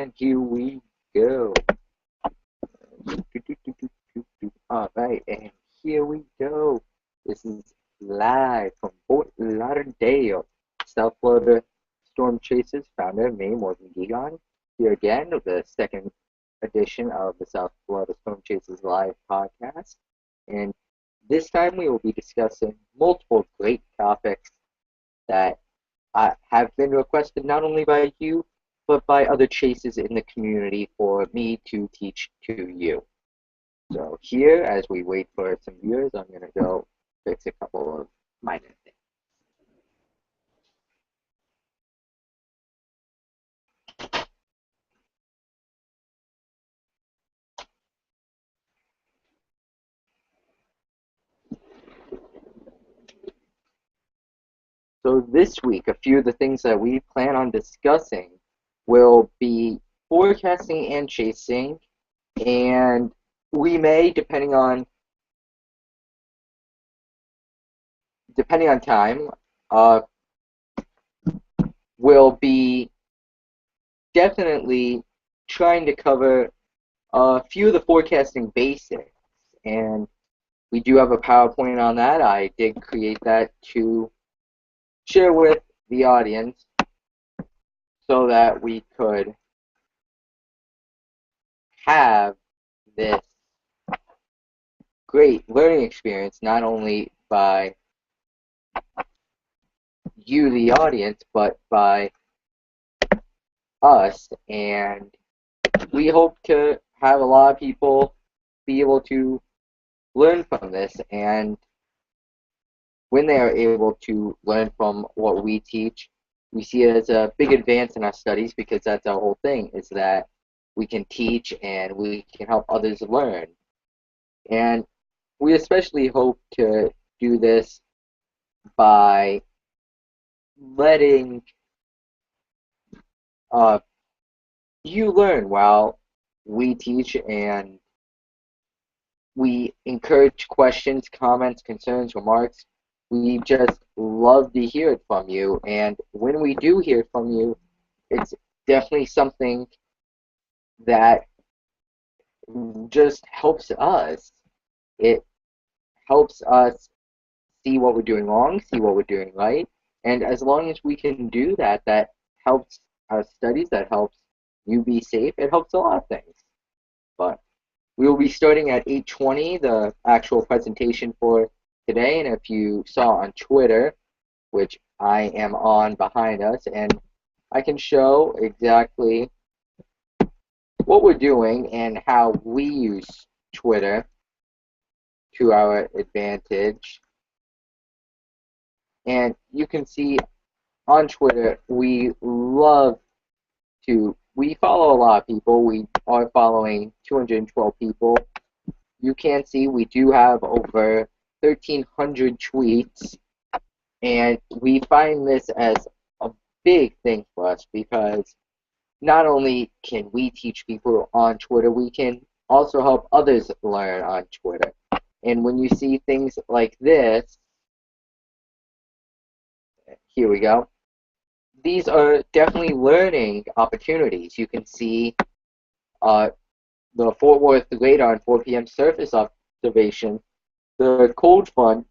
And here we go. Alright, and here we go. This is live from Fort Lauderdale, South Florida Storm Chasers founder, me, Morgan Guigon, here again with the second edition of the South Florida Storm Chasers Live podcast. And this time we will be discussing multiple great topics that have been requested not only by you, but by other chasers in the community for me to teach to you. So here, as we wait for some viewers, I'm going to go fix a couple of minor things. So this week, a few of the things that we plan on discussing will be forecasting and chasing, and we may, depending on time, will be definitely trying to cover a few of the forecasting basics, and we do have a PowerPoint on that. I did create that to share with the audience so that we could have this great learning experience, not only by you, the audience, but by us. And we hope to have a lot of people be able to learn from this, and when they are able to learn from what we teach, we see it as a big advance in our studies, because that's our whole thing, is that we can teach and we can help others learn. And we especially hope to do this by letting you learn while we teach, and we encourage questions, comments, concerns, remarks. We just love to hear it from you, and when we do hear it from you, it's definitely something that just helps us. It helps us see what we're doing wrong, see what we're doing right, and as long as we can do that, that helps our studies, that helps you be safe, it helps a lot of things. But we will be starting at 8:20, the actual presentation for today, and if you saw on Twitter, which I am on behind us, and I can show exactly what we're doing and how we use Twitter to our advantage. And you can see on Twitter, we follow a lot of people. We are following 212 people. You can see we do have over 1,300 tweets, and we find this as a big thing for us, because not only can we teach people on Twitter, we can also help others learn on Twitter. And when you see things like this, here we go, these are definitely learning opportunities. You can see the Fort Worth radar and 4 p.m. surface observation, the cold front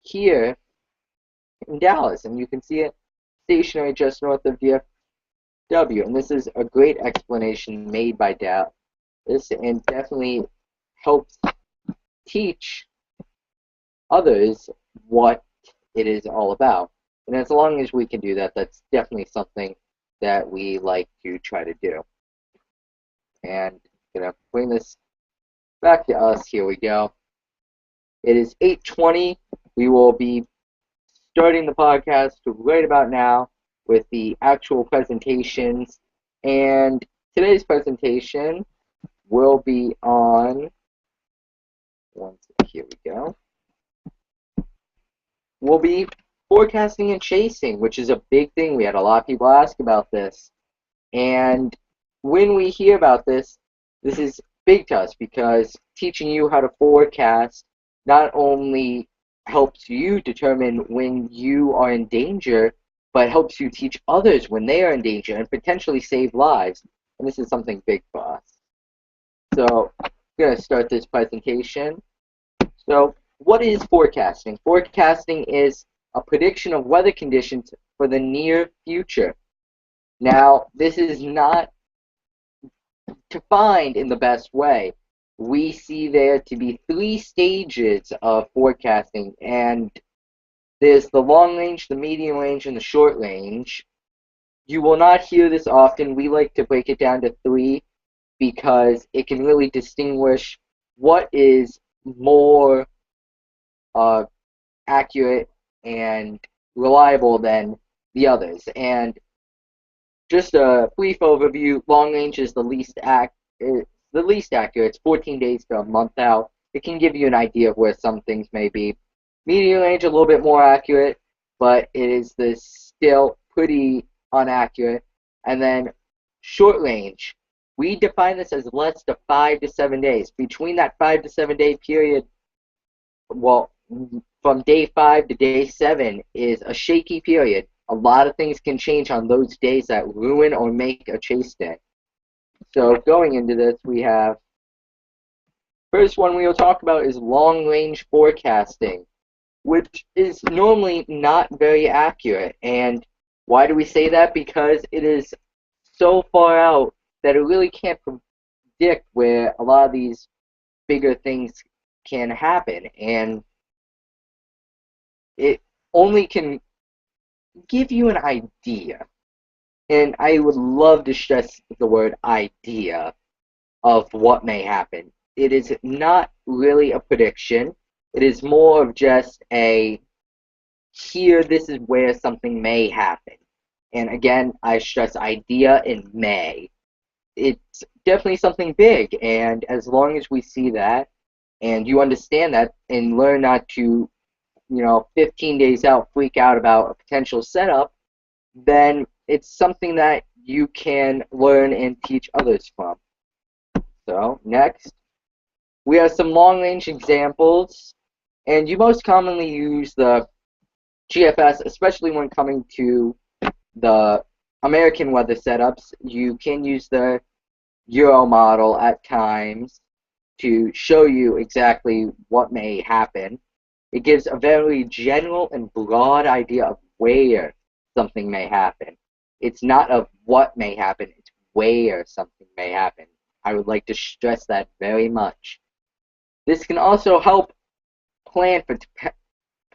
here in Dallas, and you can see it stationary just north of DFW. And this is a great explanation made by Dallas, and definitely helps teach others what it is all about. And as long as we can do that, that's definitely something that we like to try to do. And I'm going to bring this back to us. Here we go. It is 8:20. We will be starting the podcast right about now with the actual presentations. And today's presentation will be on, here we go, will be forecasting and chasing, which is a big thing. We had a lot of people ask about this. And when we hear about this, this is big to us, because teaching you how to forecast not only helps you determine when you are in danger, but helps you teach others when they are in danger and potentially save lives. and this is something big for us. So I'm going to start this presentation. So what is forecasting? Forecasting is a prediction of weather conditions for the near future. Now, this is not defined in the best way. We see there to be 3 stages of forecasting, and there's the long range, the medium range, and the short range. You will not hear this often. We like to break it down to 3 because it can really distinguish what is more accurate and reliable than the others. And just a brief overview: long range is the least accurate. It's 14 days to a month out. It can give you an idea of where some things may be. Medium range, a little bit more accurate, but it is still pretty inaccurate. And then short range, we define this as less than 5 to 7 days. Between that 5 to 7 day period, well, from day 5 to day 7 is a shaky period. A lot of things can change on those days that ruin or make a chase day. So going into this, we have, first one we will talk about is long-range forecasting, which is normally not very accurate. And why do we say that? Because it is so far out that it really can't predict where a lot of these bigger things can happen. And it only can give you an idea. And I would love to stress the word idea of what may happen. It is not really a prediction. It is more of just this is where something may happen. And again, I stress idea in may. It's definitely something big, and as long as we see that, and you understand that, and learn not to, 15 days out, freak out about a potential setup, then it's something that you can learn and teach others from. So, next, we have some long-range examples, and you most commonly use the GFS, especially when coming to the American weather setups. You can use the Euro model at times to show you exactly what may happen. It gives a very general and broad idea of where something may happen. It's not of what may happen, it's where something may happen. I would like to stress that very much. This can also help plan for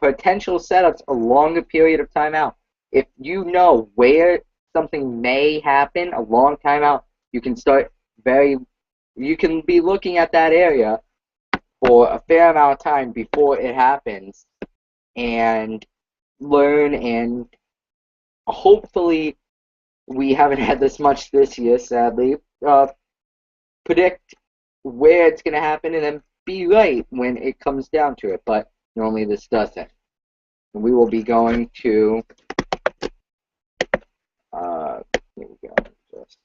potential setups a longer period of time out. If you know where something may happen a long time out, you can be looking at that area for a fair amount of time before it happens and learn, and hopefully we haven't had this much this year, sadly, predict where it's going to happen and then be right when it comes down to it, but normally this doesn't. And we will be going to, here we go, just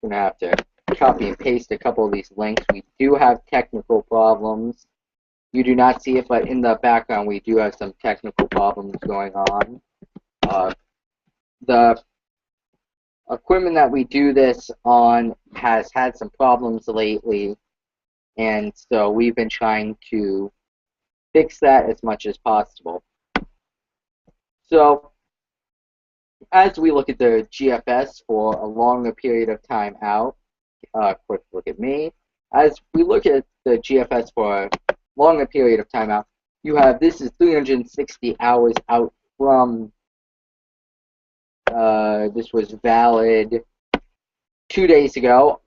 going to have to copy and paste a couple of these links. We do have technical problems. You do not see it, but in the background we do have some technical problems going on. The equipment that we do this on has had some problems lately, and so we've been trying to fix that as much as possible. So as we look at the GFS for a longer period of time out, quick look at me. As we look at the GFS for a longer period of time out, you have, this is 360 hours out from, this was valid 2 days ago.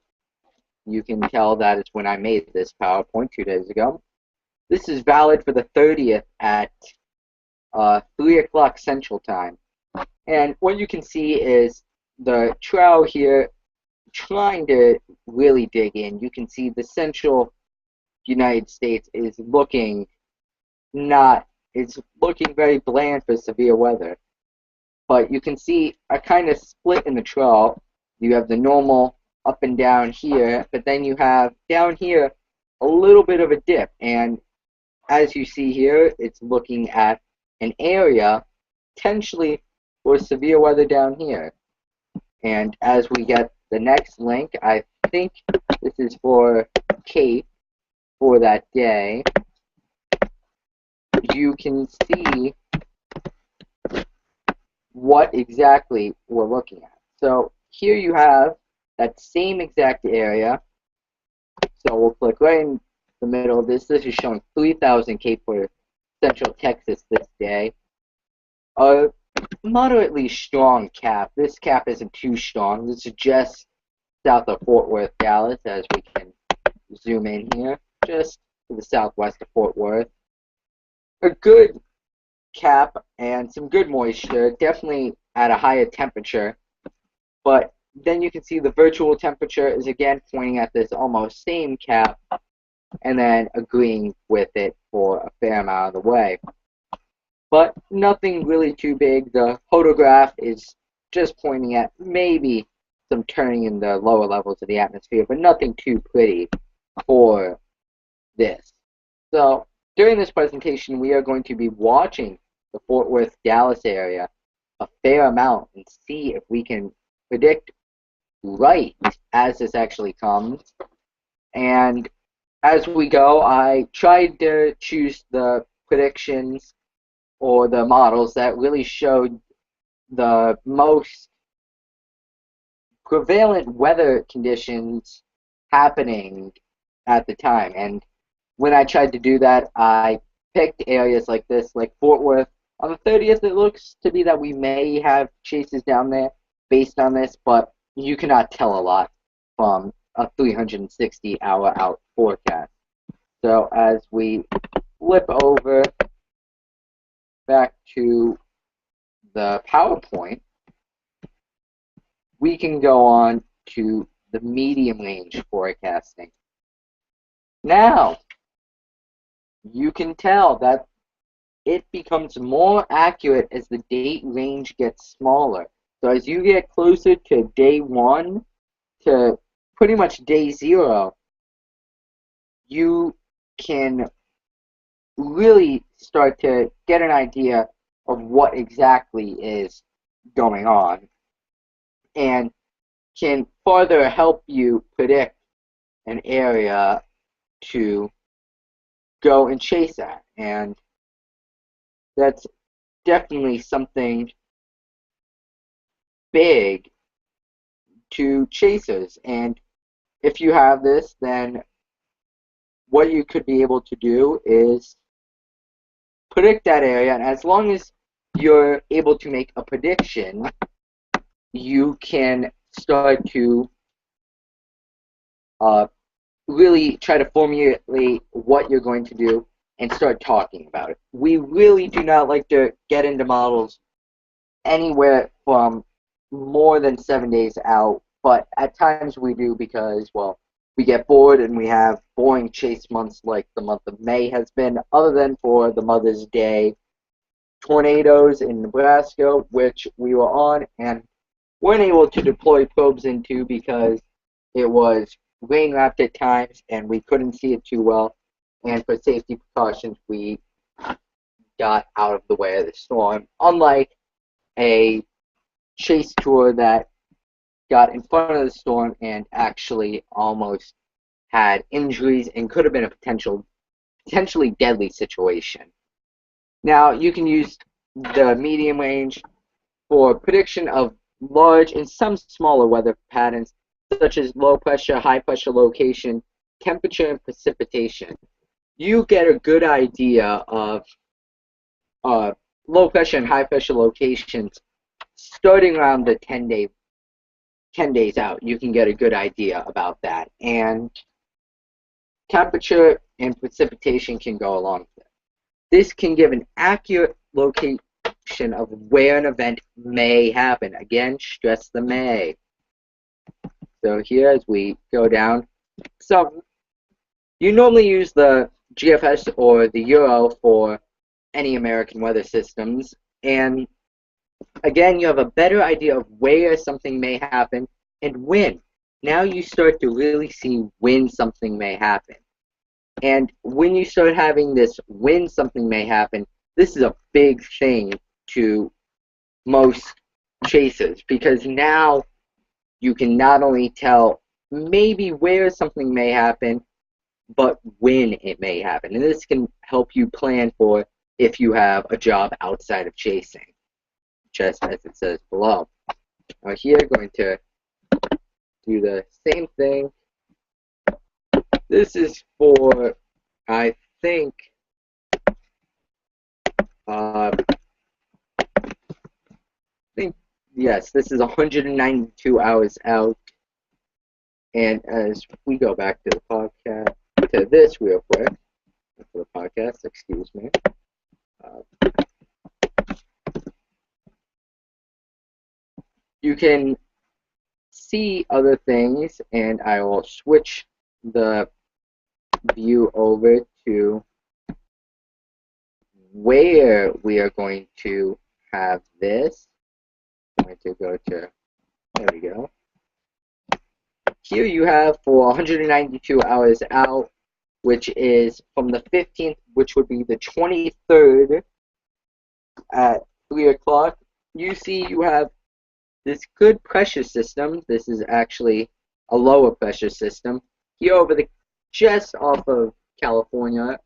You can tell that is when I made this PowerPoint 2 days ago. This is valid for the 30th at 3 o'clock Central Time. And what you can see is the trow here trying to really dig in. You can see the central United States is looking it's looking very bland for severe weather. But you can see a kind of split in the trow. You have the normal up and down here, but then you have down here a little bit of a dip. And as you see here, it's looking at an area potentially for severe weather down here. And as we get the next link, I think this is for Cape for that day, you can see what exactly we're looking at. So here you have that same exact area. So we'll click right in the middle of this. This is showing 3,000 Cape for Central Texas this day. A moderately strong cap. This cap isn't too strong. This is just south of Fort Worth, Dallas, as we can zoom in here, just to the southwest of Fort Worth. A good cap and some good moisture, definitely at a higher temperature, but then you can see the virtual temperature is again pointing at this almost same cap and then agreeing with it for a fair amount of the way. But nothing really too big. The photograph is just pointing at maybe some turning in the lower levels of the atmosphere, but nothing too pretty for this. So during this presentation, we are going to be watching the Fort Worth, Dallas area a fair amount and see if we can predict right as this actually comes. And as we go, I tried to choose the predictions or the models that really showed the most prevalent weather conditions happening at the time. And when I tried to do that, I picked areas like this, like Fort Worth. On the 30th, it looks to be that we may have chases down there based on this, but you cannot tell a lot from a 360-hour out forecast. So as we flip over back to the PowerPoint, we can go on to the medium range forecasting. Now, you can tell that it becomes more accurate as the date range gets smaller. So as you get closer to day 1 to pretty much day 0, you can really start to get an idea of what exactly is going on and can further help you predict an area to go and chase at. And that's definitely something big to chasers. And if you have this, then what you could be able to do is predict that area, and as long as you're able to make a prediction, you can start to really try to formulate what you're going to do and start talking about it. We really do not like to get into models anywhere from more than 7 days out, but at times we do because, well, we get bored and we have boring chase months like the month of May has been, other than for the Mother's Day tornadoes in Nebraska, which we were on and weren't able to deploy probes into because it was rain wrapped at times and we couldn't see it too well, and for safety precautions we got out of the way of the storm, unlike a chase tour that got in front of the storm and actually almost had injuries and could have been a potentially deadly situation. Now you can use the medium range for prediction of large and some smaller weather patterns such as low pressure, high pressure location, temperature, and precipitation. You get a good idea of low pressure and high pressure locations starting around the 10 days out. You can get a good idea about that, and temperature and precipitation can go along with it. This can give an accurate location of where an event may happen. Again, stress the may. So here as we go down, so you normally use the GFS or the Euro for any American weather systems, and again, you have a better idea of where something may happen and when. Now you start to really see when something may happen. And when you start having this when something may happen, this is a big thing to most chasers, because now you can not only tell maybe where something may happen, but when it may happen. And this can help you plan for if you have a job outside of chasing, just as it says below. Now here, going to do the same thing. This is for, I think, yes, this is 192 hours out. And as we go back to the podcast, to this real quick, to the podcast, excuse me. You can see other things, and I will switch the view over to where we are going to have this. I'm going to go to, there we go. Here you have for 192 hours out, which is from the 15th, which would be the 23rd at 3 o'clock. You see you have this good pressure system. This is actually a lower pressure system here over the just off of California,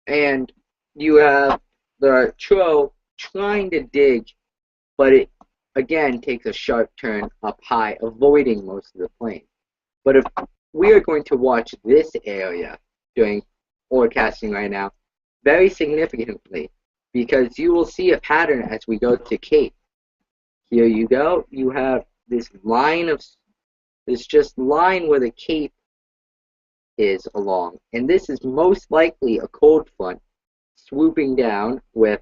and you have the Tro trying to dig, but it again takes a sharp turn up high, avoiding most of the plane. But if we are going to watch this area during forecasting right now very significantly, because you will see a pattern as we go to Cape. Here you go. You have this line of this just line where the Cape is along, and this is most likely a cold front swooping down with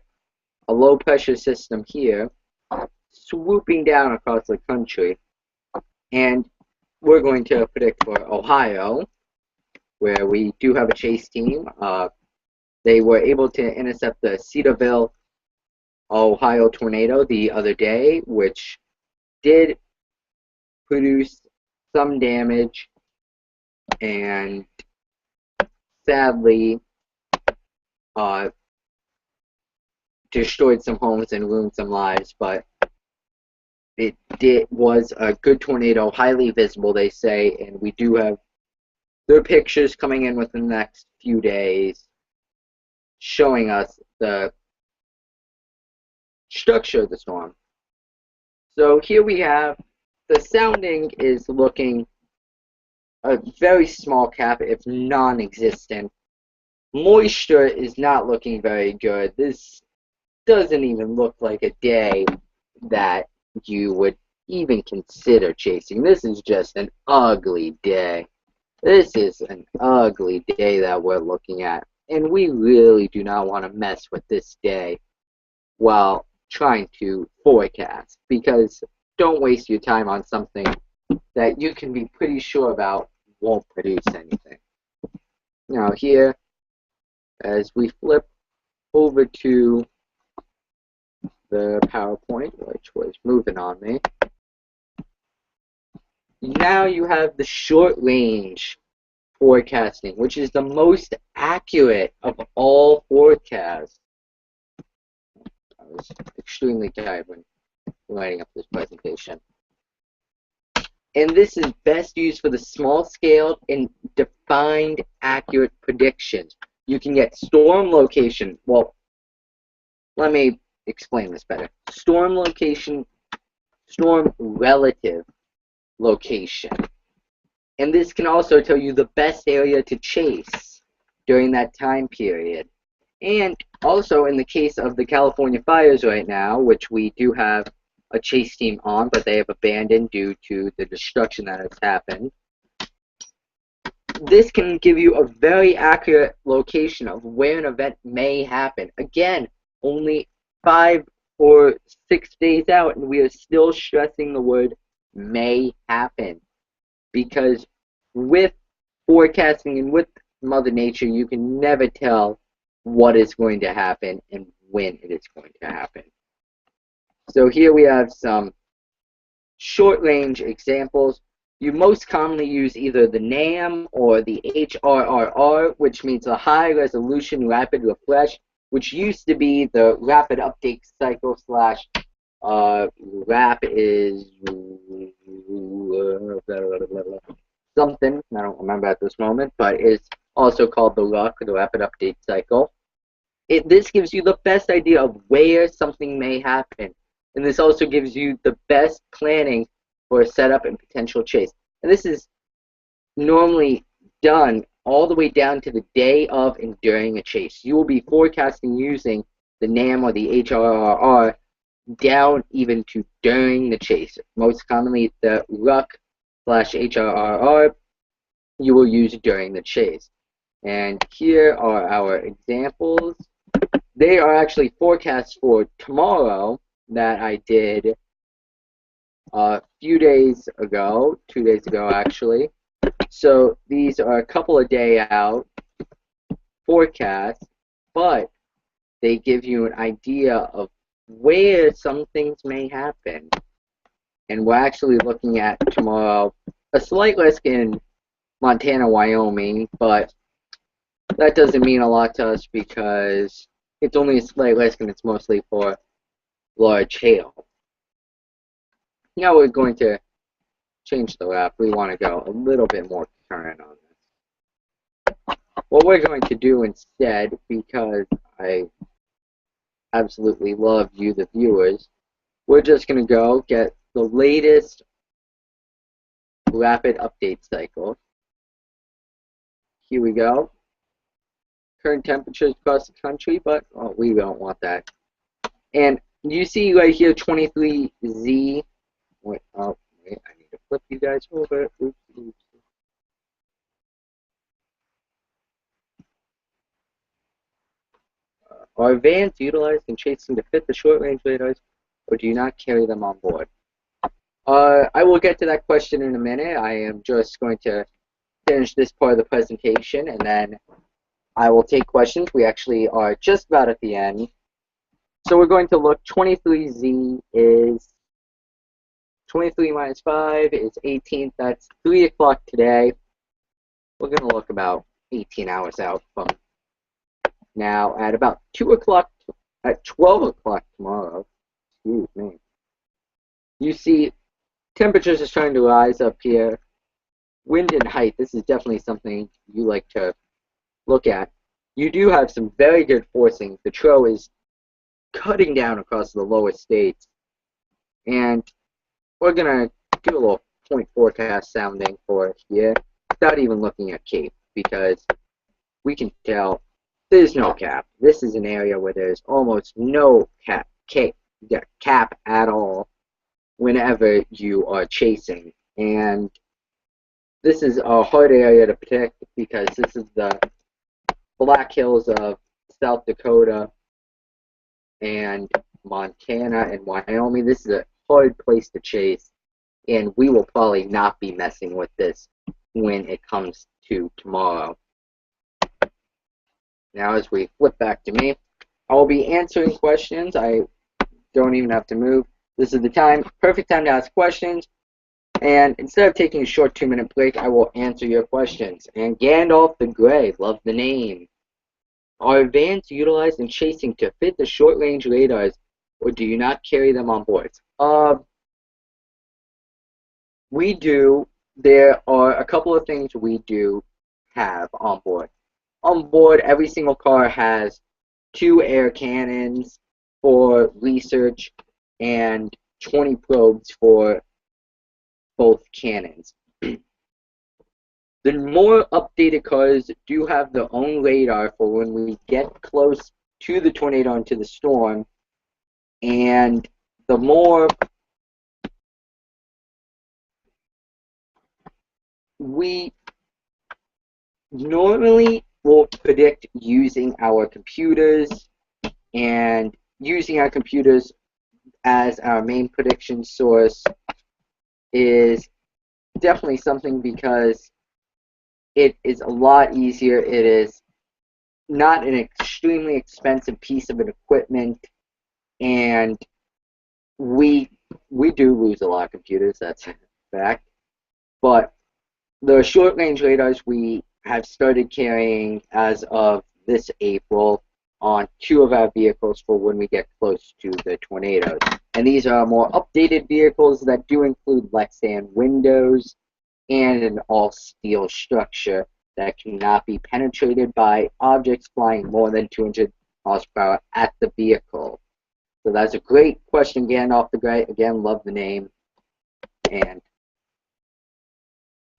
a low pressure system here, swooping down across the country. And we're going to predict for Ohio, where we do have a chase team. They were able to intercept the Cedarville, Ohio tornado the other day, which did produce some damage and sadly destroyed some homes and ruined some lives, but it was a good tornado, highly visible, they say, and we do have their pictures coming in within the next few days showing us the structure of the storm. So here we have the sounding is looking a very small cap, if non-existent. Moisture is not looking very good. This doesn't even look like a day that you would even consider chasing. This is just an ugly day. This is an ugly day that we're looking at, and we really do not want to mess with this day while trying to forecast, because don't waste your time on something that you can be pretty sure about won't produce anything. Now here, as we flip over to the PowerPoint, which was moving on me, now you have the short range forecasting, which is the most accurate of all forecasts. I was extremely tired when writing up this presentation. And this is best used for the small scale and defined accurate predictions. You can get storm location. Well, let me explain this better. Storm location, storm relative location. And this can also tell you the best area to chase during that time period. And also in the case of the California fires right now, which we do have a chase team on, but they have abandoned due to the destruction that has happened. This can give you a very accurate location of where an event may happen. Again, only 5 or 6 days out, and we are still stressing the word may happen. Because with forecasting and with Mother Nature, you can never tell what is going to happen and when it is going to happen. So here we have some short-range examples. You most commonly use either the NAM or the HRRR, which means a high-resolution rapid refresh, which used to be the rapid update cycle slash RAP is something, I don't remember at this moment, but it's also called the LUC, the Rapid Update Cycle. This gives you the best idea of where something may happen. And this also gives you the best planning for a setup and potential chase. And this is normally done all the way down to the day of and during a chase. You will be forecasting using the NAM or the HRRR down even to during the chase. Most commonly, the RUC/HRRR you will use during the chase. And here are our examples. They are actually forecasts for tomorrow that I did a few days ago, 2 days ago actually. So these are a couple of day out forecasts, but they give you an idea of where some things may happen. And we're actually looking at tomorrow a slight risk in Montana, Wyoming, but that doesn't mean a lot to us because it's only a slight risk and it's mostly for large hail. Now we're going to change the lap. We want to go a little bit more current on this. What we're going to do instead, because I absolutely love you, the viewers, we're just going to go get the latest rapid update cycle. Here we go. Current temperatures across the country, but we don't want that. And you see right here 23Z. Wait, I need to flip you guys over. Oops, oops. Are vans utilized in chasing to fit the short-range radars, or do you not carry them on board? I will get to that question in a minute. I am just going to finish this part of the presentation, and then I will take questions. We actually are just about at the end. So we're going to look, 23Z is 23 minus 5 is 18th. That's 3 o'clock today. We're going to look about 18 hours out from now. At about 2 o'clock, at 12 o'clock tomorrow, excuse me, you see temperatures are starting to rise up here. Wind and height, this is definitely something you like to look at. You do have some very good forcing. The TRO is cutting down across the lower states. And we're going to do a little point forecast sounding for here without even looking at Cape, because we can tell there's no cap. This is an area where there's almost no cap at all whenever you are chasing. And this is a hard area to predict because this is the Black Hills of South Dakota and Montana and Wyoming. This is a hard place to chase, and we will probably not be messing with this when it comes to tomorrow. Now as we flip back to me, I will be answering questions. I don't even have to move. This is the time, perfect time to ask questions. And instead of taking a short 2-minute break, I will answer your questions. And Gandalf the Grey, love the name. Are vans utilized in chasing to fit the short-range radars, or do you not carry them on board? We do. There are a couple of things we do have on board. On board, every single car has 2 air cannons for research and 20 probes for both cannons. The more updated cars do have their own radar for when we get close to the tornado and to the storm, and the more we normally will predict using our computers, and using our computers as our main prediction source is definitely something because it is a lot easier. It is not an extremely expensive piece of equipment, and we do lose a lot of computers, that's a fact. But the short-range radars we have started carrying as of this April on 2 of our vehicles for when we get close to the tornadoes. And these are more updated vehicles that do include Lexan windows and an all-steel structure that cannot be penetrated by objects flying more than 200 miles per hour at the vehicle. So that's a great question, Gandalf the Grey. Again, love the name. And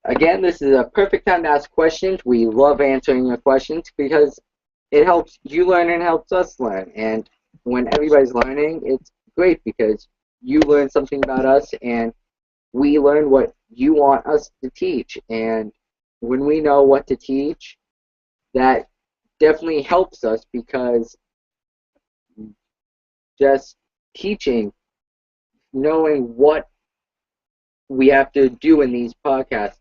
again, this is a perfect time to ask questions. We love answering your questions because it helps you learn and helps us learn. And when everybody's learning, it's great because you learn something about us and we learn what you want us to teach. And when we know what to teach, that definitely helps us because just teaching, knowing what we have to do in these podcasts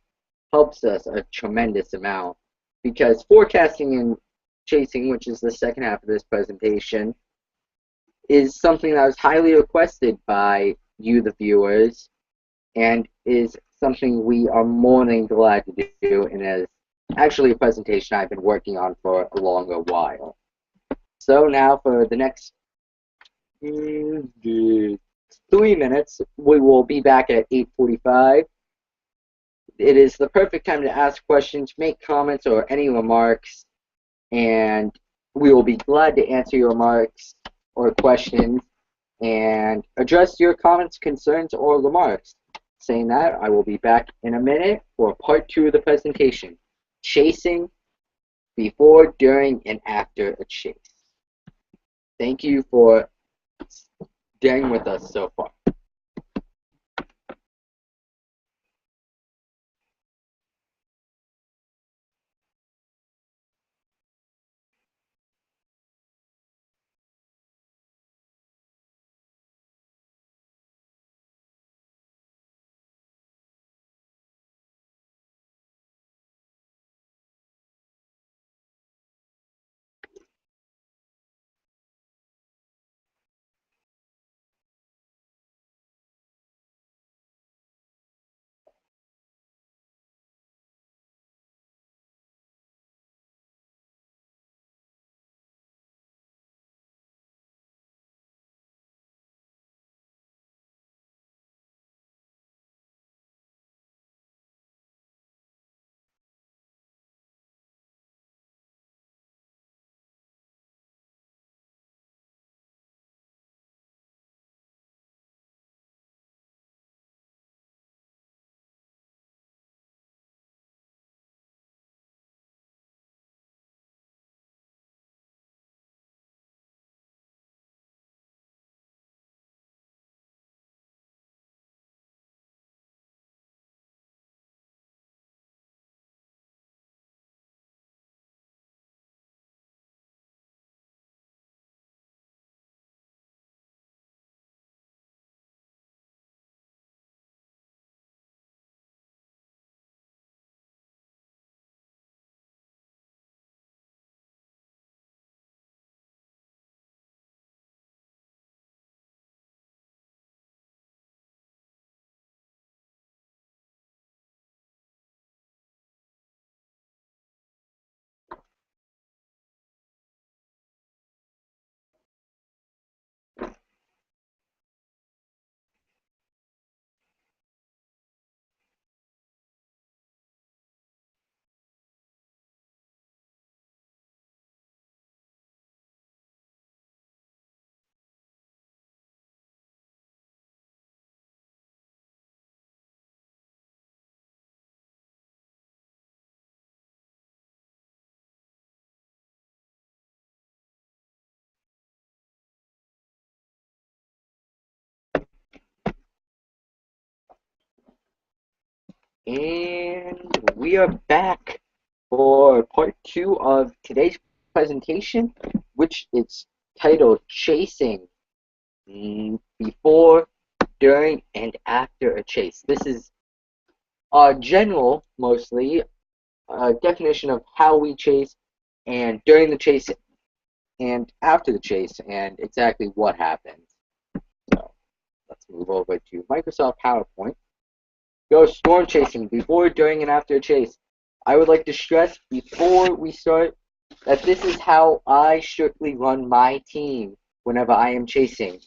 helps us a tremendous amount. Because forecasting and chasing, which is the second half of this presentation, is something that was highly requested by you, the viewers, and is something we are more than glad to do, and is actually a presentation I've been working on for a longer while. So now for the next 3 minutes, we will be back at 8:45. It is the perfect time to ask questions, make comments, or any remarks, and we will be glad to answer your remarks or questions and address your comments, concerns, or remarks. Saying that, I will be back in a minute for part 2 of the presentation, chasing before, during, and after a chase. Thank you for staying with us so far. And we are back for part 2 of today's presentation, which is titled Chasing Before, During, and After a Chase. This is a general, mostly, definition of how we chase, and during the chase, and after the chase, and exactly what happens. So let's move over to Microsoft PowerPoint. Go storm chasing before, during, and after a chase. I would like to stress before we start that this is how I strictly run my team whenever I am chasing.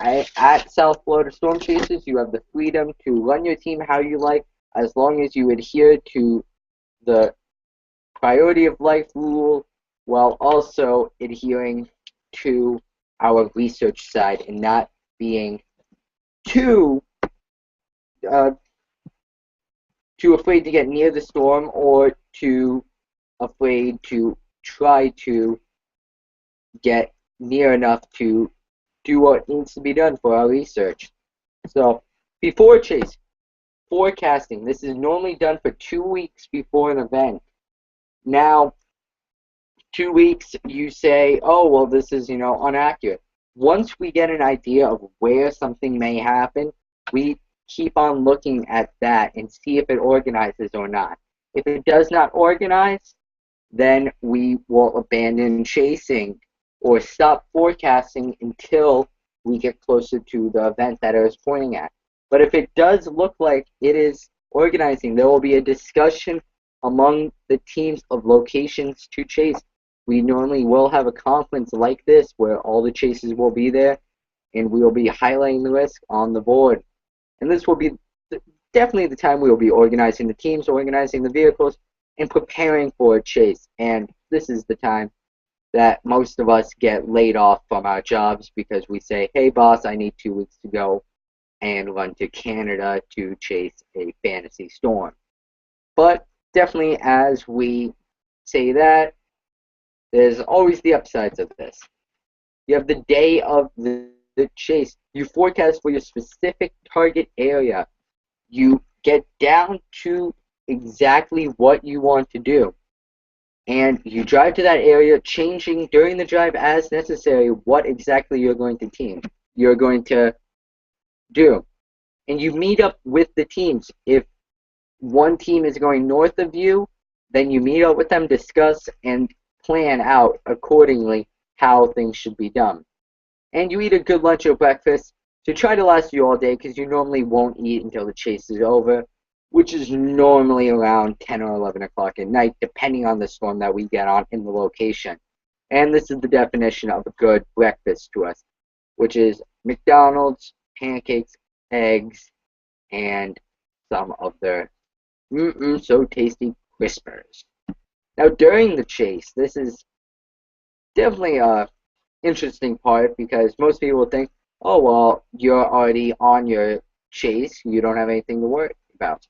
At South Florida Storm Chasers, you have the freedom to run your team how you like, as long as you adhere to the priority of life rule, while also adhering to our research side and not being too uh, too afraid to get near the storm, or too afraid to try to get near enough to do what needs to be done for our research. So, before chase, forecasting. This is normally done for 2 weeks before an event. Now, 2 weeks, you say, oh, well, this is, inaccurate. Once we get an idea of where something may happen, we keep on looking at that and see if it organizes or not. If it does not organize, then we will abandon chasing or stop forecasting until we get closer to the event that I was pointing at. But if it does look like it is organizing, there will be a discussion among the teams of locations to chase. We normally will have a conference like this where all the chases will be there, and we will be highlighting the risk on the board. And this will be definitely the time we will be organizing the teams, organizing the vehicles, and preparing for a chase. And this is the time that most of us get laid off from our jobs because we say, hey, boss, I need 2 weeks to go and run to Canada to chase a fantasy storm. But definitely, as we say that, there's always the upsides of this. You have the day of the chase. You forecast for your specific target area. You get down to exactly what you want to do. And you drive to that area, changing during the drive as necessary what exactly you're going to do. And you meet up with the teams. If one team is going north of you, then you meet up with them, discuss, and plan out accordingly how things should be done. And you eat a good lunch or breakfast to try to last you all day, because you normally won't eat until the chase is over, which is normally around 10 or 11 o'clock at night, depending on the storm that we get on in the location. And this is the definition of a good breakfast to us, which is McDonald's, pancakes, eggs, and some of their so tasty crispers. Now, during the chase, this is definitely a interesting part, because most people think, oh, well, you're already on your chase, you don't have anything to worry about.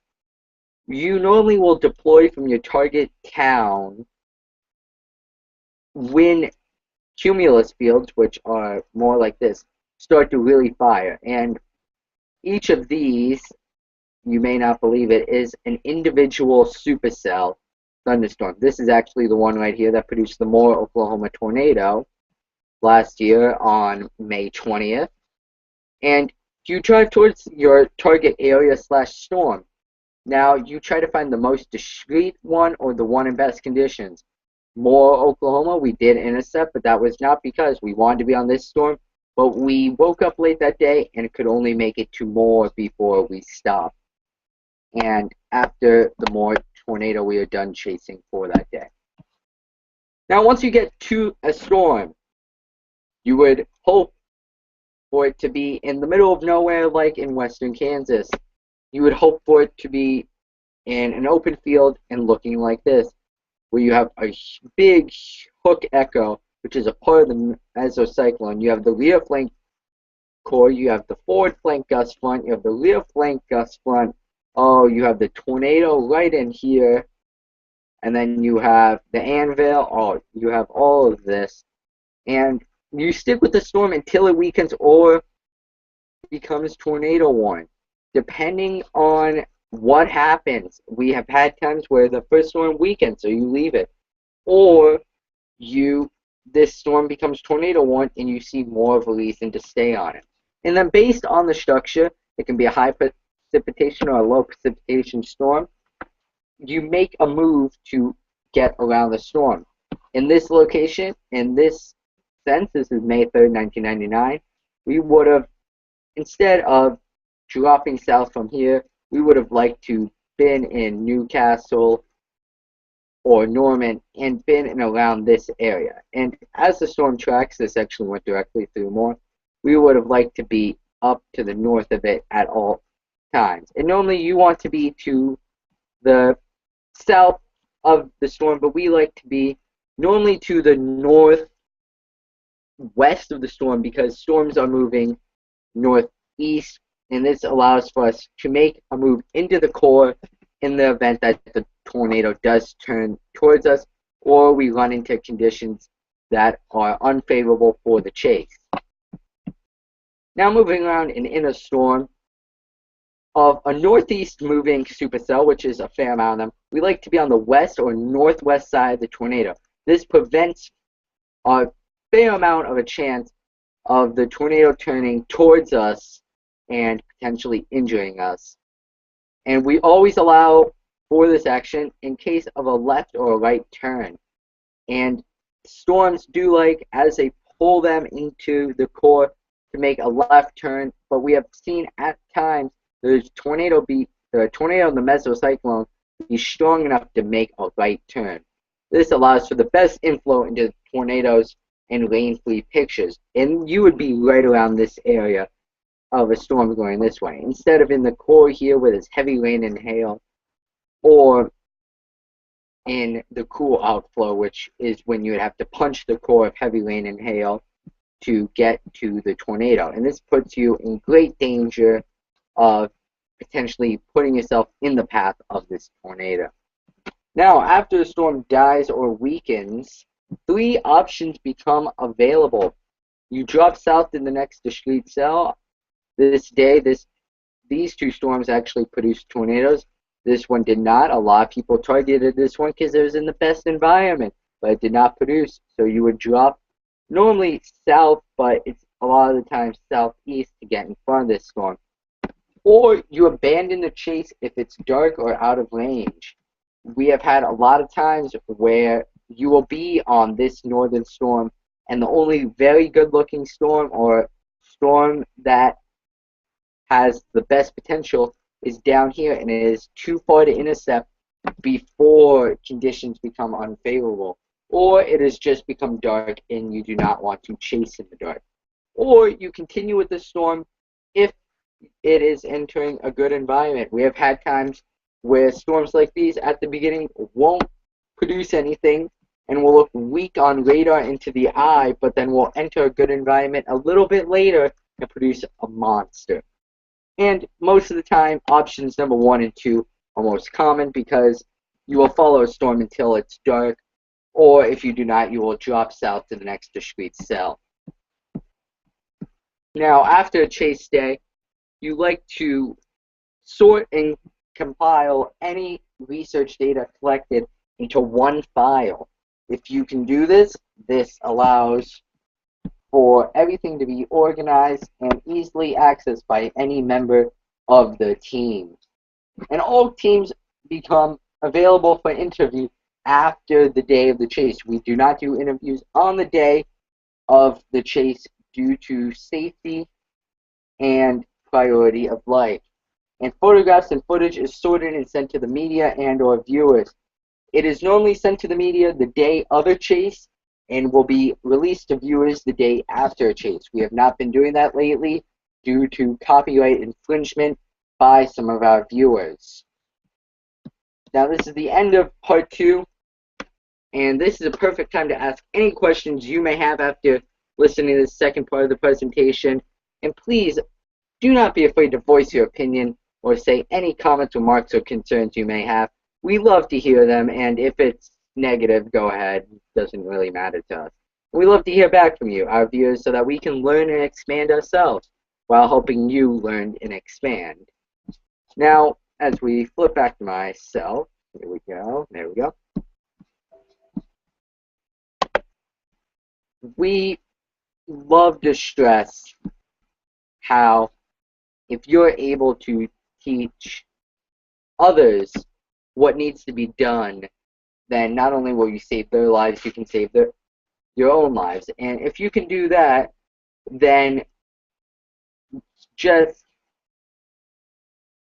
You normally will deploy from your target town when cumulus fields, which are more like this, start to really fire. And each of these, you may not believe it, is an individual supercell thunderstorm. This is actually the one right here that produced the Moore, Oklahoma tornado last year on May 20th. And you drive towards your target area slash storm. Now, you try to find the most discreet one or the one in best conditions. Moore, Oklahoma, we did intercept, but that was not because we wanted to be on this storm, but we woke up late that day and could only make it to Moore before we stopped. And after the Moore tornado, we are done chasing for that day. Now, once you get to a storm, you would hope for it to be in the middle of nowhere, like in western Kansas. You would hope for it to be in an open field and looking like this, where you have a big hook echo, which is a part of the mesocyclone. You have the rear flank core, you have the forward flank gust front, you have the rear flank gust front. Oh, you have the tornado right in here, and then you have the anvil. Oh, you have all of this, and you stick with the storm until it weakens or becomes tornado warned, depending on what happens. We have had times where the first storm weakens, so you leave it, or this storm becomes tornado warned and you see more of a reason to stay on it. And then based on the structure, it can be a high precipitation or a low precipitation storm. You make a move to get around the storm. In this location, in this sense, this is May 3rd, 1999, we would have, instead of dropping south from here, we would have liked to been in Newcastle, or Norman and been and around this area. And as the storm tracks, this actually went directly through more. We would have liked to be up to the north of it at all times. And normally you want to be to the south of the storm, but we like to be normally to the northwest of the storm because storms are moving northeast, and this allows for us to make a move into the core in the event that the tornado does turn towards us or we run into conditions that are unfavorable for the chase. Now moving around in a storm of a northeast moving supercell, which is a fair amount of them, we like to be on the west or northwest side of the tornado. This prevents a fair amount of a chance of the tornado turning towards us and potentially injuring us. And we always allow for this action in case of a left or a right turn. And storms do like, as they pull them into the core, to make a left turn, but we have seen at times the tornado and the mesocyclone be strong enough to make a right turn. This allows for the best inflow into tornadoes and rain-free pictures, and you would be right around this area of a storm going this way, instead of in the core here where there's heavy rain and hail, or in the cool outflow, which is when you would have to punch the core of heavy rain and hail to get to the tornado. And this puts you in great danger of potentially putting yourself in the path of this tornado. Now, after the storm dies or weakens, 3 options become available. You drop south in the next discrete cell. This day, these 2 storms actually produced tornadoes. This one did not. A lot of people targeted this one because it was in the best environment, but it did not produce. So you would drop normally south, but it's a lot of the time southeast to get in front of this storm. Or you abandon the chase if it's dark or out of range. We have had a lot of times where you will be on this northern storm, and the only very good-looking storm or storm that has the best potential is down here, and it is too far to intercept before conditions become unfavorable. Or it has just become dark and you do not want to chase in the dark. Or you continue with the storm if it is entering a good environment. We have had times where storms like these at the beginning won't produce anything and will look weak on radar into the eye, but then will enter a good environment a little bit later and produce a monster. And most of the time, options number 1 and 2 are most common because you will follow a storm until it's dark, or if you do not, you will drop south to the next discrete cell. Now, after a chase day, you like to sort and compile any research data collected into one file. If you can do this, this allows for everything to be organized and easily accessed by any member of the team. And all teams become available for interview after the day of the chase. We do not do interviews on the day of the chase due to safety and priority of life. And photographs and footage is sorted and sent to the media and or viewers. It is normally sent to the media the day of a chase and will be released to viewers the day after a chase. We have not been doing that lately due to copyright infringement by some of our viewers. Now this is the end of part 2, and this is a perfect time to ask any questions you may have after listening to the second part of the presentation. And please do not be afraid to voice your opinion or say any comments, remarks, or concerns you may have. We love to hear them, and if it's negative, go ahead. It doesn't really matter to us. We love to hear back from you, our viewers, so that we can learn and expand ourselves while helping you learn and expand. Now, as we flip back to myself, here we go, there we go. We love to stress how if you're able to teach others what needs to be done, then not only will you save their lives, you can save your own lives. And if you can do that, then just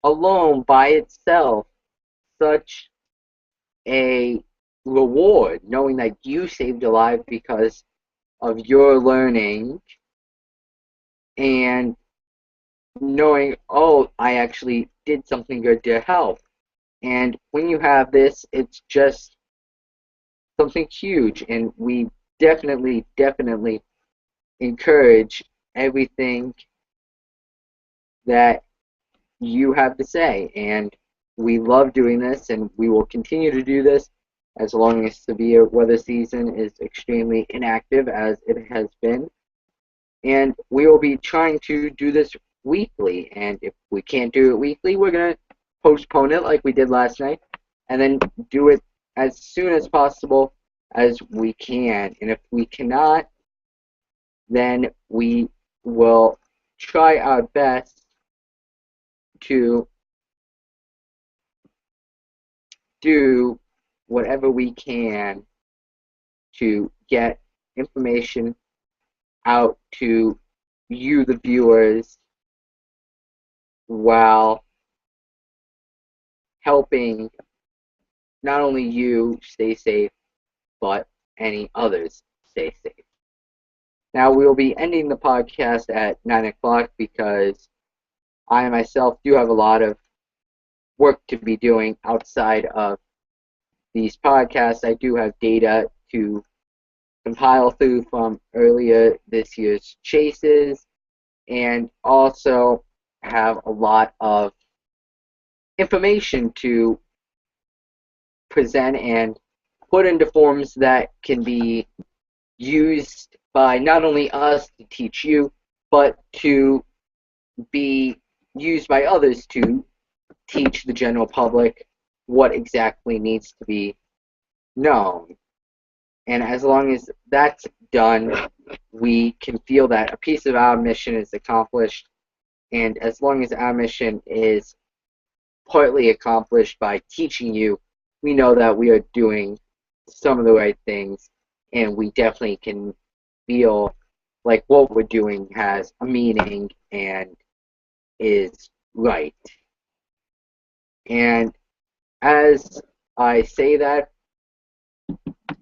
alone by itself, such a reward knowing that you saved a life because of your learning and knowing, oh, I actually did something good to help. And when you have this, it's just something huge. And we definitely, definitely encourage everything that you have to say. And we love doing this, and we will continue to do this as long as severe weather season is extremely inactive, as it has been. And we will be trying to do this weekly. And if we can't do it weekly, we're going to postpone it like we did last night, and then do it as soon as possible as we can. And if we cannot, then we will try our best to do whatever we can to get information out to you, the viewers, while helping not only you stay safe, but any others stay safe. Now, we will be ending the podcast at 9 o'clock because I myself do have a lot of work to be doing outside of these podcasts. I do have data to compile through from earlier this year's chases, and also have a lot of information to present and put into forms that can be used by not only us to teach you, but to be used by others to teach the general public what exactly needs to be known. And as long as that's done, we can feel that a piece of our mission is accomplished. And as long as our mission is partly accomplished by teaching you, we know that we are doing some of the right things, and we definitely can feel like what we're doing has a meaning and is right. And as I say that,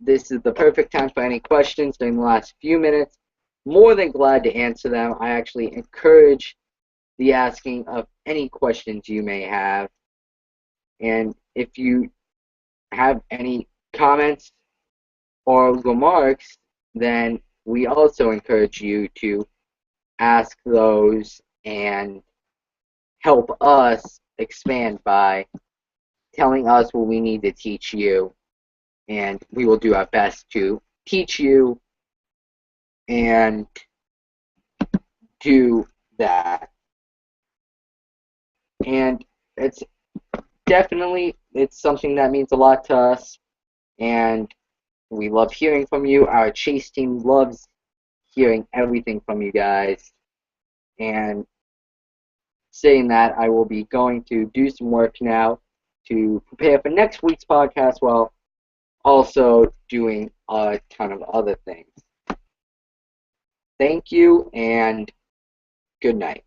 this is the perfect time for any questions during the last few minutes. More than glad to answer them. I actually encourage the asking of any questions you may have. And if you have any comments or remarks, then we also encourage you to ask those and help us expand by telling us what we need to teach you. And we will do our best to teach you and do that. And it's something that means a lot to us, and we love hearing from you. Our chase team loves hearing everything from you guys. And saying that, I will be going to do some work now to prepare for next week's podcast while also doing a ton of other things. Thank you, and good night.